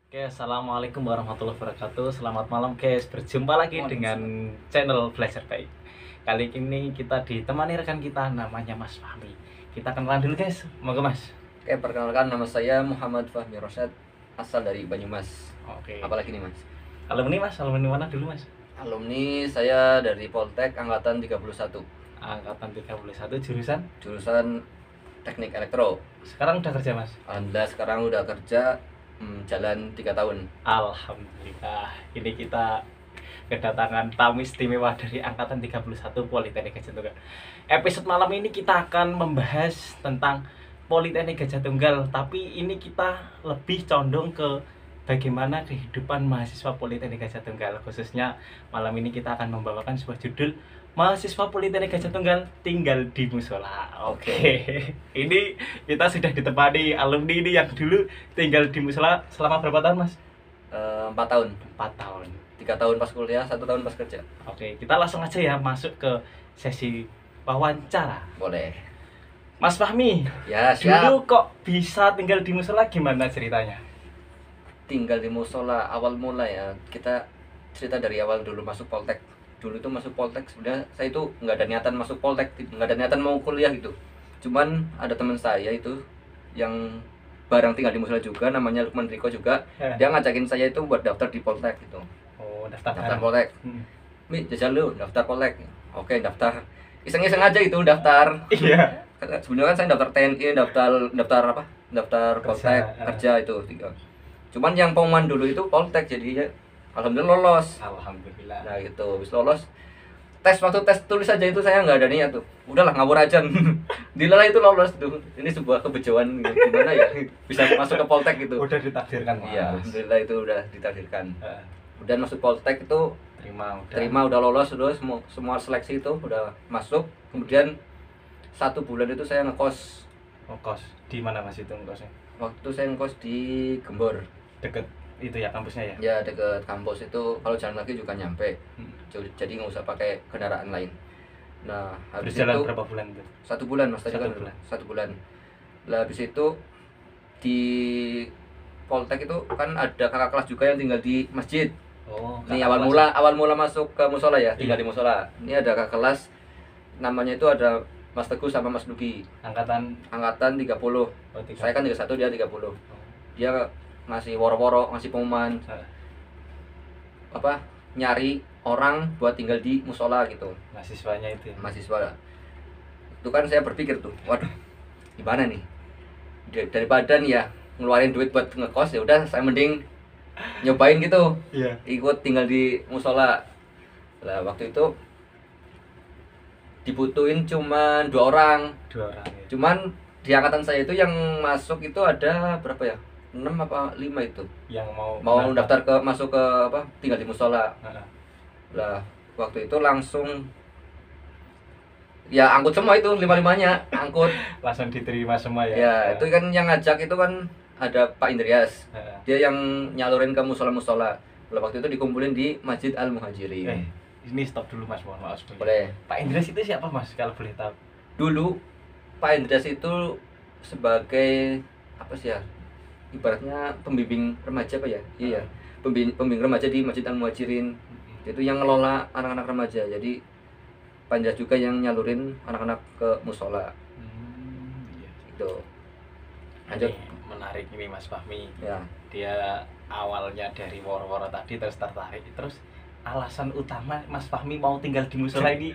Oke, assalamualaikum warahmatullahi wabarakatuh. Selamat malam, guys. Berjumpa lagi dengan channel Belajar Baik. Kali ini kita ditemani rekan kita namanya Mas Fahmi. Kita kenalan dulu, guys. Monggo, Mas. Oke, perkenalkan nama saya Muhammad Fahmi Rosyad, asal dari Banyumas. Oke. Apalagi nih, Mas? Alumni, Mas. Alumni mana dulu, Mas? Alumni saya dari Poltek angkatan 31. Angkatan 31 jurusan. Jurusan Teknik Elektro. Sekarang udah kerja, Mas? Alhamdulillah sekarang udah kerja jalan 3 tahun. Alhamdulillah. Ini kita kedatangan tamu istimewa dari angkatan 31 Politeknik Gajah Tunggal. Episode malam ini kita akan membahas tentang Politeknik Gajah Tunggal, tapi ini kita lebih condong ke bagaimana kehidupan mahasiswa Politeknik Gajah Tunggal. Khususnya malam ini kita akan membawakan sebuah judul Mahasiswa Politeknik Gajah Tunggal tinggal di musola. Oke. Ini kita sudah ditemani alumni ini yang dulu tinggal di musola selama berapa tahun, Mas? 4 tahun. 4 tahun. 3 tahun pas kuliah, 1 tahun pas kerja. Oke, kita langsung aja ya masuk ke sesi wawancara. Boleh. Mas Fahmi, Ya, siap. dulu kok bisa tinggal di musola, gimana ceritanya? Tinggal di musola awal mula ya. Kita cerita dari awal dulu masuk Poltek. Dulu itu masuk Poltek sebenarnya saya itu nggak ada niatan masuk Poltek, nggak ada niatan mau kuliah gitu. Cuman ada teman saya itu yang bareng tinggal di musola juga, namanya Lukman Riko juga. Dia ngajakin saya itu buat daftar di Poltek gitu. Oh, daftar Daftar bareng. Poltek. Hmm. Mi, jajal lu daftar Poltek. Oke, daftar. Iseng-iseng aja itu daftar. Iya. Sebenarnya kan saya daftar TNI, daftar apa? Daftar Poltek, kerja itu tiga. Cuman yang pengumuman dulu itu Poltek, jadi ya alhamdulillah lolos. Alhamdulillah. Nah gitu, habis lolos waktu tes tulis aja itu saya nggak ada niat tuh, udahlah ngawur aja. Dilala itu lolos tuh, ini sebuah kebejawan gimana ya bisa masuk ke Poltek gitu. Udah ditakdirkan, Mas. Iya, alhamdulillah itu udah ditakdirkan. Eh, Udah masuk Poltek itu terima udah lolos, udah semua seleksi itu udah masuk. Kemudian 1 bulan itu saya ngekos. Oh, kos di mana, Mas, itu ngekosnya? Waktu saya ngekos di Gembor. Deket itu ya kampusnya ya? Ya deket kampus itu, kalau jalan kaki juga nyampe. Hmm. Jadi nggak usah pakai kendaraan lain. Nah habis Berjalan itu berapa bulan tuh? 1 bulan, Mas, tadi kan 1 bulan. 1 bulan. Lah habis itu di Poltek itu kan ada kakak kelas juga yang tinggal di masjid. Oh, Ini kakak awal mula masuk ke musola ya, tinggal Iya. di musola. Ini ada kakak kelas, namanya itu ada Mas Teguh sama Mas Nugi. angkatan Angkatan 30. 3. Saya kan 31, dia 30. Oh. Dia ngasih woro-woro, ngasih pengumuman apa, nyari orang buat tinggal di musola gitu, mahasiswanya itu ya? mahasiswa. Itu kan saya berpikir tuh, waduh gimana nih, daripada nih ya ngeluarin duit buat ngekos, ya udah saya mending nyobain gitu, Iya. ikut tinggal di musola. Lah waktu itu dibutuhin cuman 2 orang. 2 orang ya. Cuman di angkatan saya itu yang masuk itu ada berapa ya, 6 apa 5 itu Yang mau daftar ke masuk ke apa, tinggal di musola. Heeh. Lah waktu itu langsung ya angkut semua itu, 5-5-nya angkut. Langsung diterima semua ya? Ya itu kan yang ngajak itu kan ada Pak Indrias, Heeh. dia yang nyalurin ke musola-musola. Lah waktu itu dikumpulin di Masjid Al Muhajirin. Ini stop dulu, Mas, mohon maaf sebelumnya. Boleh. Pak Indres itu siapa, Mas, kalau boleh tahu? Dulu Pak Indrias itu sebagai apa sih ya, ibaratnya pembimbing remaja apa ya, iya, pembimbing remaja di Masjid Al Muhajirin. Itu yang ngelola anak-anak remaja, jadi Pak Indrias juga yang nyalurin anak-anak ke musola. Iya. Itu lanjut. Ini menarik ini, Mas Fahmi. Ya, Dia awalnya dari woro-woro tadi terus tertarik, terus alasan utama Mas Fahmi mau tinggal di musola ini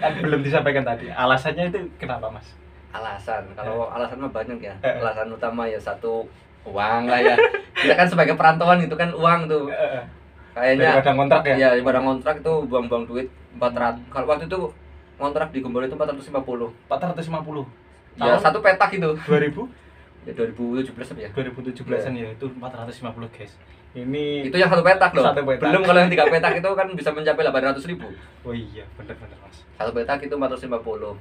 kan belum disampaikan tadi. Alasannya itu kenapa, Mas? alasan, kalau alasan mah banyak ya. Alasan utama ya satu, uang lah ya. Kita kan sebagai perantauan itu kan uang tuh. Kayaknya Daripada ngontrak ya? ya daripada ngontrak itu buang-buang duit 400. Kalau waktu itu ngontrak di Gembor itu 450. 450. Ya Tahun satu petak itu. 2000? Ya 2017 apa ya? 2017-an ya, itu 450, guys. Ini Itu yang satu petak loh. Satu petak. Belum kalau yang 3 petak itu kan bisa mencapai 800.000. oh iya, bener-bener, Mas. Satu petak itu 450.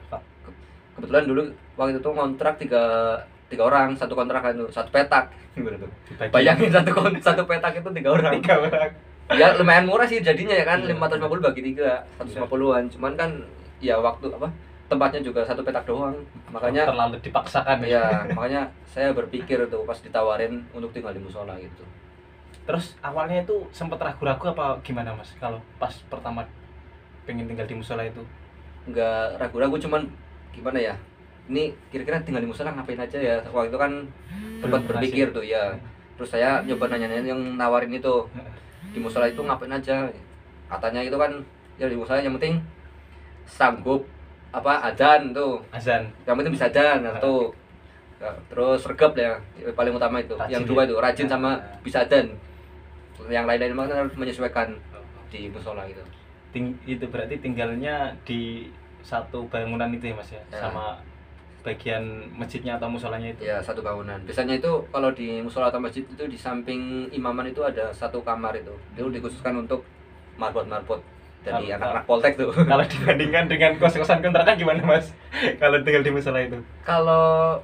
Kebetulan dulu waktu itu kontrak tiga orang, satu kontrakan itu, satu petak. Gimana tuh? Dibagi Bayangin satu petak itu 3 orang. 3 orang. Ya lumayan murah sih jadinya ya kan, Iya. 550 bagi 3, 150-an. Cuman kan ya waktu apa, tempatnya juga satu petak doang. Makanya terlalu dipaksakan ya, makanya saya berpikir tuh pas ditawarin untuk tinggal di musola gitu. Terus awalnya itu sempat ragu-ragu apa gimana Mas kalau pas pertama pengen tinggal di musola itu? Nggak ragu-ragu, cuman gimana ya, ini kira-kira tinggal di musola ngapain aja ya, waktu itu kan sempat Belum berpikir berhasil. tuh ya. Terus saya nyoba nanya-nanya yang nawarin itu, di musola itu ngapain aja, katanya itu kan ya di musola yang penting sanggup apa adzan tuh, Azan. yang penting bisa adzan tuh. Ya, terus regap ya paling utama itu, Rajin yang dua ya? itu rajin sama bisa adzan, yang lain-lain mah harus menyesuaikan Oh, oh. di musola gitu. Itu berarti tinggalnya di satu bangunan itu ya Mas ya, Ya. sama bagian masjidnya atau musolanya itu? Ya, satu bangunan. Biasanya itu kalau di musola atau masjid itu di samping imaman itu ada satu kamar itu. Itu dikhususkan untuk marbot-marbot dari Kalau- anak-anak Poltek tuh. Kalau dibandingkan dengan kos-kosan kontrakan gimana Mas? Kalau tinggal di musola itu? Kalau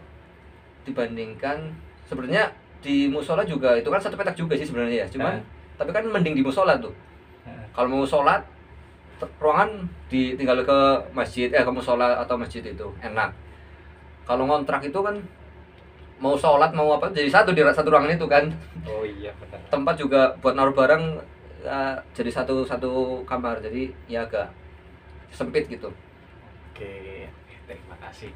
dibandingkan sebenarnya di musola juga itu kan satu petak juga sih sebenarnya ya. Cuman tapi kan mending di musola tuh. Kalau mau sholat ruangan ditinggal ke masjid ke musola atau masjid itu enak. Kalau ngontrak itu kan mau sholat mau apa jadi satu di satu ruangan itu kan. Oh iya benar. Tempat juga buat naruh barang jadi satu kamar, jadi ya agak sempit gitu. Oke, terima kasih.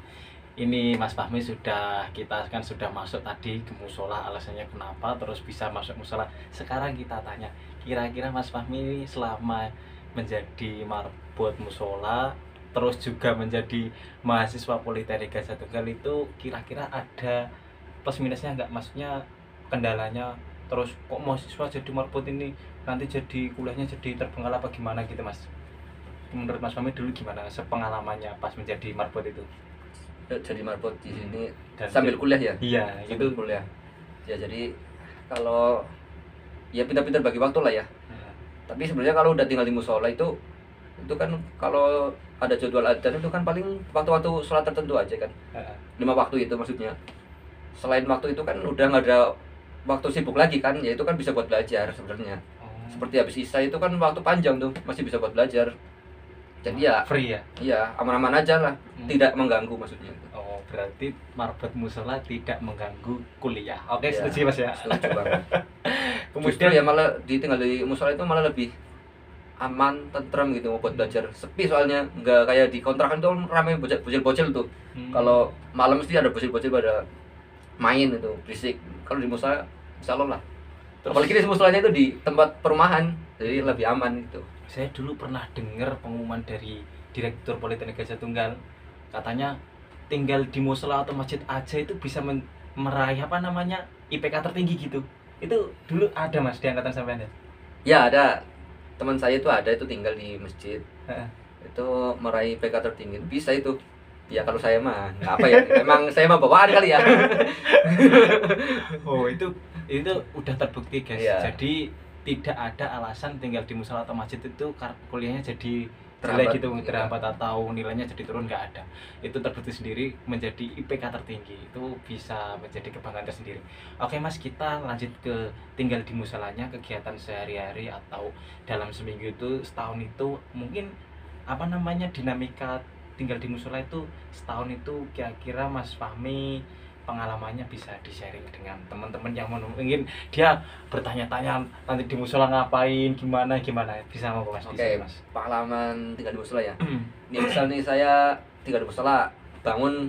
Ini Mas Fahmi kita kan sudah masuk tadi ke musola, alasannya kenapa terus bisa masuk musola. Sekarang kita tanya, kira-kira Mas Fahmi ini selama menjadi marbot musola terus juga menjadi mahasiswa Politeknik Gajah Tunggal itu kira-kira ada plus minusnya nggak? Maksudnya kendalanya, terus kok mahasiswa jadi marbot ini nanti jadi kuliahnya jadi terbengkalai apa gimana gitu Mas? Menurut Mas Fahmi dulu gimana sepengalamannya pas menjadi marbot itu? Jadi marbot di sini Dan sambil kuliah ya. Iya, Sambil itu. kuliah ya, jadi kalau ya pintar-pintar bagi waktu lah ya. Tapi sebenarnya kalau udah tinggal di musola itu kan kalau ada jadwal adzan itu kan paling waktu-waktu sholat tertentu aja kan, 5 waktu itu maksudnya. Selain waktu itu kan udah nggak ada waktu sibuk lagi kan, ya itu kan bisa buat belajar sebenarnya. Seperti habis isya itu kan waktu panjang tuh, masih bisa buat belajar. Jadi ya free ya. iya aman-aman aja lah, tidak mengganggu maksudnya. Oh, berarti marbot musola tidak mengganggu kuliah. Oke, Iya, setuju Mas ya. setuju banget. Justru Kemudian ya malah ditinggal di musola itu malah lebih aman, tentrem gitu mau buat belajar. Sepi soalnya, nggak kayak di kontrakan tuh ramai bocil-bocil tuh. Kalau malam mesti ada bocil-bocil pada main itu, berisik. Kalau di musola insya Allah lah. Apalagi di musolanya itu di tempat perumahan, jadi lebih aman gitu. saya dulu pernah dengar pengumuman dari Direktur Politeknik Gajah Tunggal, katanya tinggal di musola atau masjid aja itu bisa meraih apa namanya IPK tertinggi gitu. Itu dulu ada Mas di angkatan sampean ya? Ya ada, teman saya itu ada itu tinggal di masjid, itu meraih PK tertinggi bisa itu. Ya kalau saya mah nggak apa ya, memang saya mah bawaan kali ya. Oh itu udah terbukti guys. Iya. Jadi tidak ada alasan tinggal di musola atau masjid itu kuliahnya jadi Terhambat, jelek gitu, iya. terhambat atau nilainya jadi turun, nggak ada. Itu terbukti sendiri menjadi IPK tertinggi, itu bisa menjadi kebanggaan tersendiri. Oke Mas, kita lanjut ke tinggal di musolanya, kegiatan sehari-hari atau dalam seminggu itu, setahun itu mungkin apa namanya dinamika tinggal di musola itu setahun itu kira-kira Mas Fahmi pengalamannya bisa di-sharing dengan teman-teman yang mungkin dia bertanya-tanya nanti di musola ngapain, gimana bisa mau Mas? Oke, Mas. pengalaman tinggal di musola ya. Nih misal nih saya tinggal di musola, bangun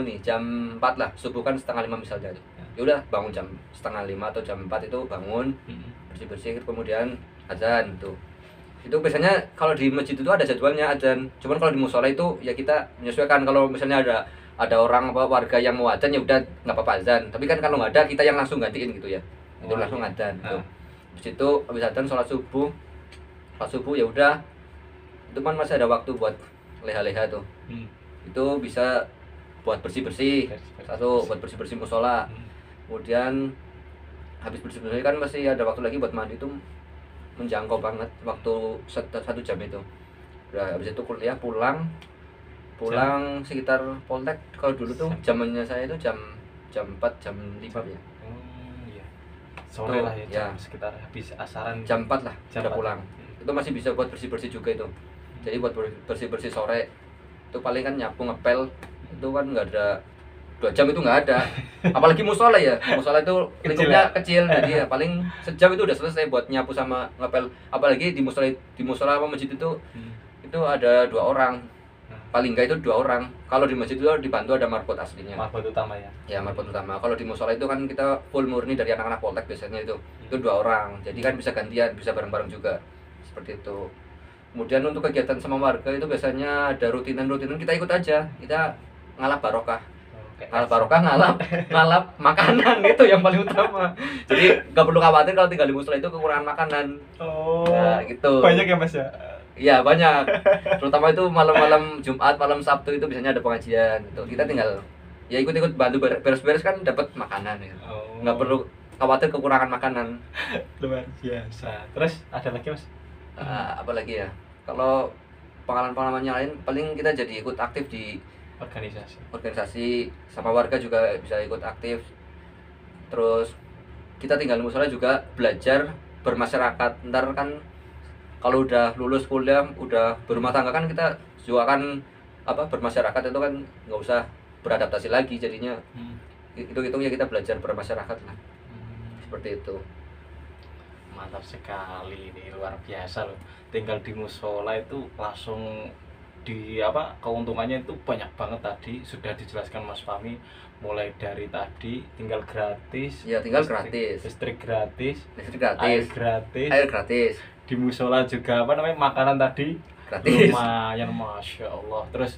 nih jam 4 lah, subuh kan setengah 5 misalnya. Ya udah bangun jam setengah 5 atau jam 4 itu bangun, bersih-bersih, kemudian azan tuh. Itu biasanya kalau di masjid itu ada jadwalnya azan. Cuman kalau di musola itu ya kita menyesuaikan, kalau misalnya ada orang apa warga yang mau azan ya udah nggak apa-apa azan. Tapi kan kalau nggak ada kita yang langsung gantiin gitu ya. Itu Oh, langsung iya. azan gitu. Habis itu habis azan sholat subuh. Sholat subuh ya udah. Itu kan masih ada waktu buat leha-leha tuh. Itu bisa buat bersih-bersih. Satu buat bersih-bersih musola. Kemudian habis bersih-bersih kan masih ada waktu lagi buat mandi tuh, menjangkau banget waktu 1 jam itu. Udah habis itu kuliah pulang sekitar Poltek. Kalau dulu tuh zamannya saya itu jam 4 jam 5 ya. Iya. Sore lah ya, Ya. sekitar habis asaran Jam 4 lah Jam udah 4. pulang. Itu masih bisa buat bersih-bersih juga itu. Jadi buat bersih-bersih sore itu paling kan nyapu ngepel itu kan nggak ada 2 jam itu nggak ada. Apalagi musola ya, musola itu lingkupnya kecil, jadi ya paling sejam itu udah selesai buat nyapu sama ngepel. Apalagi di musola apa masjid itu ada 2 orang, paling nggak itu 2 orang. Kalau di masjid itu dibantu ada marbot aslinya. Marbot utama ya. Ya marbot utama. Kalau di musola itu kan kita full murni dari anak-anak Poltek biasanya itu 2 orang. Jadi kan bisa gantian, bisa bareng-bareng juga seperti itu. Kemudian untuk kegiatan sama warga itu biasanya ada rutinan-rutinan, kita ikut aja. Kita ngalap barokah. Ngalap barokah, ngalap makanan itu yang paling utama. Jadi nggak perlu khawatir kalau tinggal di musola itu kekurangan makanan. Oh. Nah, gitu. Banyak ya Mas ya? Iya banyak. Terutama itu malam-malam Jumat, malam Sabtu itu biasanya ada pengajian. Itu kita tinggal ya ikut-ikut bantu beres-beres kan dapat makanan ya. Oh. Nggak perlu khawatir kekurangan makanan. Luar biasa. Terus ada lagi Mas? Apa lagi ya? Kalau pengalaman-pengalamannya lain paling kita jadi ikut aktif di organisasi sama warga juga bisa ikut aktif. Terus kita tinggal di musola juga belajar bermasyarakat. Ntar kan kalau udah lulus kuliah, udah berumah tangga kan kita juga kan bermasyarakat itu kan nggak usah beradaptasi lagi jadinya. Itu ya kita belajar bermasyarakat lah. Seperti itu. Mantap sekali, ini luar biasa loh. Tinggal di musola itu langsung keuntungannya itu banyak banget. Tadi sudah dijelaskan Mas Fahmi, mulai dari tadi tinggal gratis. Ya tinggal listrik gratis, air gratis. Di musola juga makanan tadi gratis. Lumayan, masya Allah. Terus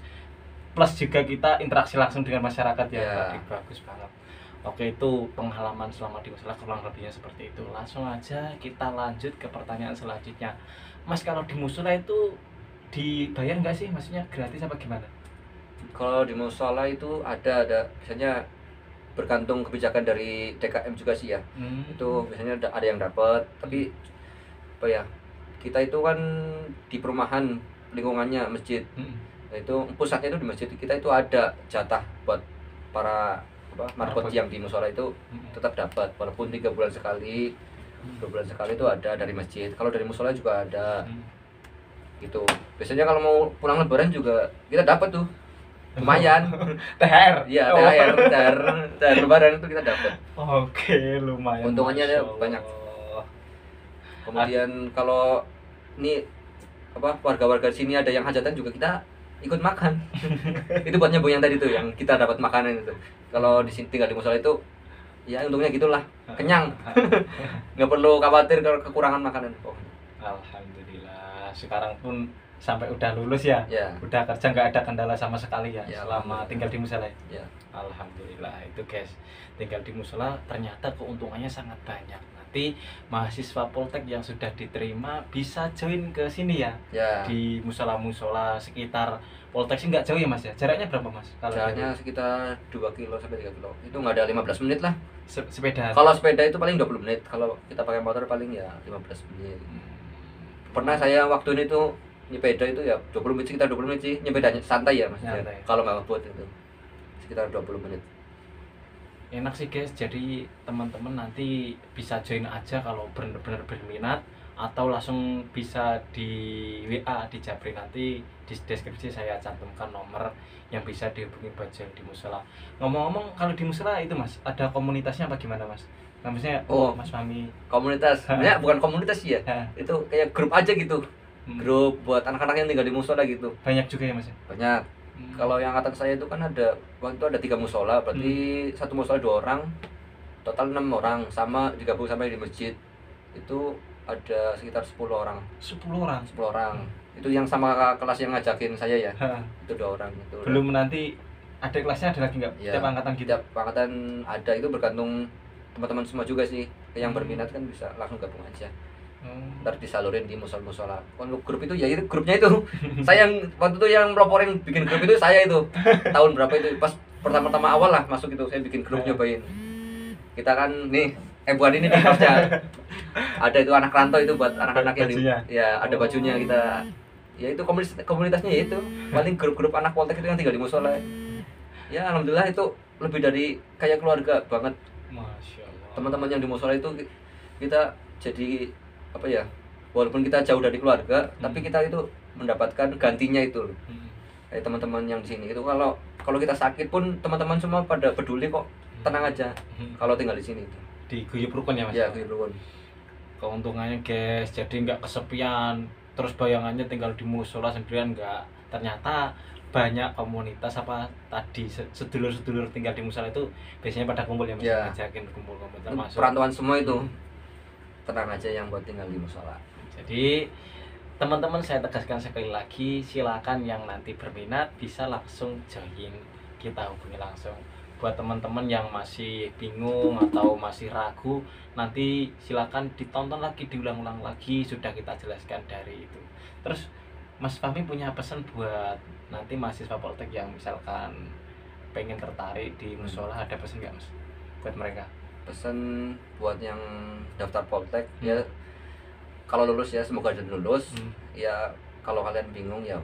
plus juga kita interaksi langsung dengan masyarakat ya. Tadi bagus banget. Oke, itu pengalaman selama di musola kurang lebihnya seperti itu. Langsung aja kita lanjut ke pertanyaan selanjutnya. Mas, kalau di musola itu dibayar nggak sih? Maksudnya gratis apa gimana? Kalau di musola itu ada biasanya bergantung kebijakan dari DKM juga sih ya. Itu biasanya ada yang dapat, tapi kita itu kan di perumahan lingkungannya masjid. Itu pusatnya itu di masjid, kita itu ada jatah buat para marbot yang di musola itu tetap dapat, walaupun 3 bulan sekali, 2 bulan sekali itu ada dari masjid. Kalau dari musola juga ada. Gitu. Biasanya kalau mau pulang lebaran juga kita dapat tuh. Lumayan. THR. Iya, THR lebaran itu kita dapat. Oke, lumayan. Untungannya ada banyak. Kemudian kalau ini warga-warga sini ada yang hajatan juga kita ikut makan. Itu buat nyambung yang tadi tuh yang kita dapat makanan itu. Kalau di sini tinggal di musola itu ya untungnya gitulah, kenyang. Nggak perlu khawatir kalau kekurangan makanan. Alhamdulillah, sekarang pun sampai udah lulus ya, udah kerja nggak ada kendala sama sekali ya, selama tinggal di musola ya. Alhamdulillah. Itu guys, tinggal di musola ternyata keuntungannya sangat banyak. Nanti mahasiswa Poltek yang sudah diterima bisa join ke sini ya. Di musola-musola sekitar Poltek sih nggak jauh ya Mas ya. Jaraknya berapa Mas? Jaraknya sekitar 2 kilo sampai 3 kilo. Itu nggak ada 15 menit lah. Sepeda. Kalau sepeda itu paling 20 menit. Kalau kita pakai motor paling ya 15 menit. Pernah saya waktu ini tuh nyepeda itu ya 20 menit, sekitar 20 menit sih. Nyepedanya santai ya Mas. Kalau nggak ngebut itu sekitar 20 menit. Enak sih guys, jadi teman-teman nanti bisa join aja kalau benar-benar berminat, atau langsung bisa di WA, di Japri. Nanti di deskripsi saya cantumkan nomor yang bisa dihubungi buat join di musola. Ngomong-ngomong, kalau di musola itu Mas, ada komunitasnya apa gimana Mas? Maksudnya Mas Fahmi komunitas, sebenarnya bukan komunitas sih ya, itu kayak grup aja gitu. Grup buat anak-anak yang tinggal di musola gitu. Banyak juga ya Mas? Banyak. Kalau yang angkatan saya itu kan waktu itu ada 3 musola, berarti satu musola 2 orang, total 6 orang, sama digabung sama di masjid itu ada sekitar 10 orang. 10 orang? 10 orang. Itu yang sama kelas yang ngajakin saya ya. Itu 2 orang itu. Belum nanti ada kelasnya ada lagi nggak? Tiap angkatan gitu? Tiap angkatan ada, itu bergantung teman-teman semua juga sih. Yang berminat kan bisa langsung gabung aja. Ntar disalurin di musola. Kalau grup itu ya itu grupnya itu. Saya yang waktu itu yang meloporin bikin grup itu saya itu. Tahun berapa itu? Pas pertama-tama awal lah masuk itu saya bikin grup nyobain. Kita kan nih buat ini nih pasnya. Ada itu anak rantau itu buat anak-anak yang ada bajunya kita. Ya itu komunitasnya ya itu. Paling grup-grup anak Poltek itu yang tinggal di musola. Ya alhamdulillah itu lebih dari kayak keluarga banget. Masya Allah. Teman-teman yang di musola itu kita jadi walaupun kita jauh dari keluarga, tapi kita itu mendapatkan gantinya itu. kayak teman-teman yang di sini itu, kalau kalau kita sakit pun teman-teman semua pada peduli kok, tenang aja kalau tinggal di sini itu. Diguyup rukun ya Mas. Ya gitu kan. Keuntungannya guys, jadi nggak kesepian, terus bayangannya tinggal di musola sendirian, nggak, ternyata banyak komunitas apa tadi sedulur-sedulur tinggal di musola itu biasanya pada kumpul ya Mas, Ya. ngajakin kumpul-kumpul termasuk Perantauan semua itu tenang aja yang buat tinggal di musola. Jadi teman-teman, saya tegaskan sekali lagi, silakan yang nanti berminat bisa langsung join, kita hubungi langsung. Buat teman-teman yang masih bingung atau masih ragu, nanti silakan ditonton lagi, diulang-ulang lagi, sudah kita jelaskan dari itu. Terus Mas Fahmi punya pesan buat nanti mahasiswa Poltek yang misalkan pengen tertarik di musola, ada pesan nggak Mas buat mereka? Pesan buat yang daftar Poltek ya, kalau lulus ya semoga aja lulus. Ya kalau kalian bingung ya,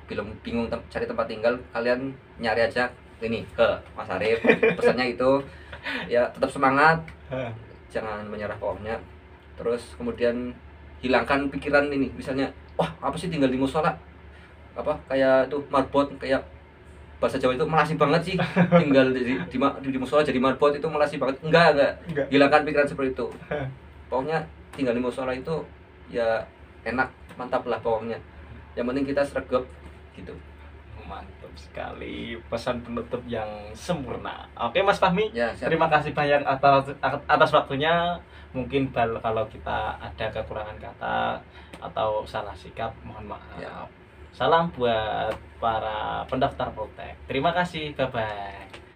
belum bingung cari tempat tinggal, kalian nyari aja ini ke Mas Arif. Pesannya itu ya, tetap semangat, jangan menyerah pokoknya. Terus kemudian hilangkan pikiran ini, misalnya wah apa sih tinggal di musola, apa kayak tuh marbot, kayak bahasa Jawa itu melasi banget sih tinggal di musola jadi marbot itu melasi banget. Enggak. Hilangkan pikiran seperti itu. Pokoknya tinggal di musola itu ya enak, mantap lah pokoknya. Yang penting kita sregep gitu. Mantap sekali, pesan penutup yang sempurna. Oke Mas Fahmi, Ya, siap. terima kasih banyak atas waktunya. Mungkin kalau kita ada kekurangan kata atau salah sikap, mohon maaf. Ya. Salam buat para pendaftar Poltek. Terima kasih, bye-bye.